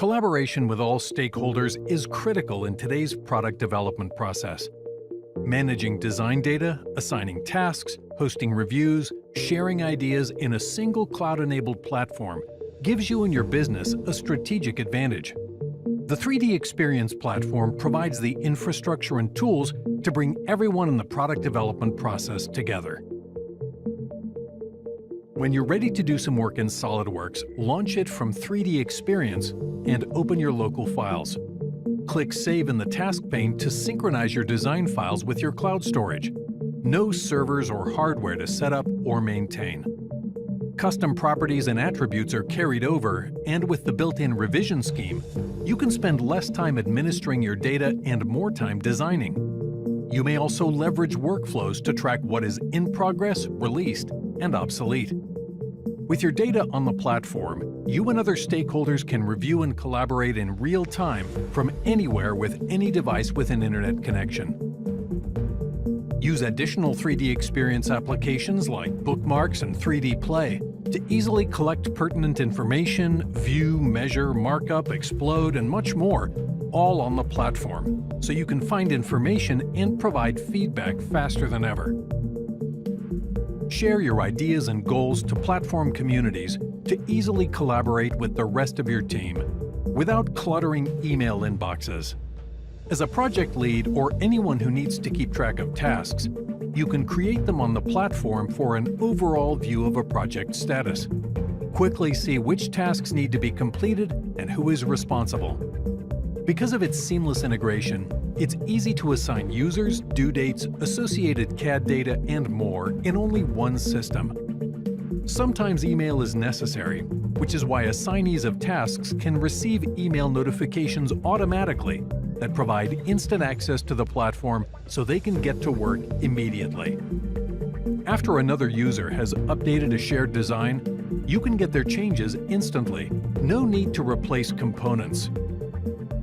Collaboration with all stakeholders is critical in today's product development process. Managing design data, assigning tasks, hosting reviews, sharing ideas in a single cloud-enabled platform gives you and your business a strategic advantage. The 3D Experience platform provides the infrastructure and tools to bring everyone in the product development process together. When you're ready to do some work in SolidWorks, launch it from 3D Experience and open your local files. Click Save in the task pane to synchronize your design files with your cloud storage. No servers or hardware to set up or maintain. Custom properties and attributes are carried over, and with the built-in revision scheme, you can spend less time administering your data and more time designing. You may also leverage workflows to track what is in progress, released, and obsolete. With your data on the platform, you and other stakeholders can review and collaborate in real time from anywhere with any device with an internet connection. Use additional 3D Experience applications like Bookmarks and 3D Play to easily collect pertinent information, view, measure, markup, explode, and much more, all on the platform, so you can find information and provide feedback faster than ever. Share your ideas and goals to platform communities to easily collaborate with the rest of your team without cluttering email inboxes. As a project lead or anyone who needs to keep track of tasks, you can create them on the platform for an overall view of a project status. Quickly see which tasks need to be completed and who is responsible. Because of its seamless integration, it's easy to assign users, due dates, associated CAD data, and more in only one system. Sometimes email is necessary, which is why assignees of tasks can receive email notifications automatically that provide instant access to the platform so they can get to work immediately. After another user has updated a shared design, you can get their changes instantly. No need to replace components.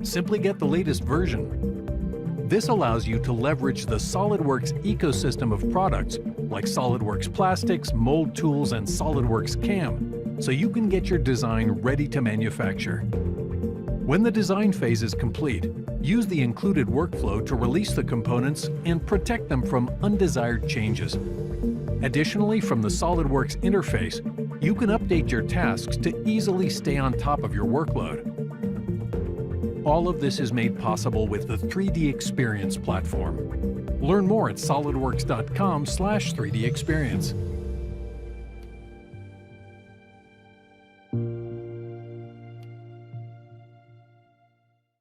Simply get the latest version. This allows you to leverage the SolidWorks ecosystem of products like SolidWorks Plastics, Mold Tools, and SolidWorks CAM, so you can get your design ready to manufacture. When the design phase is complete, use the included workflow to release the components and protect them from undesired changes. Additionally, from the SolidWorks interface, you can update your tasks to easily stay on top of your workload. All of this is made possible with the 3D Experience platform. Learn more at solidworks.com/3D Experience.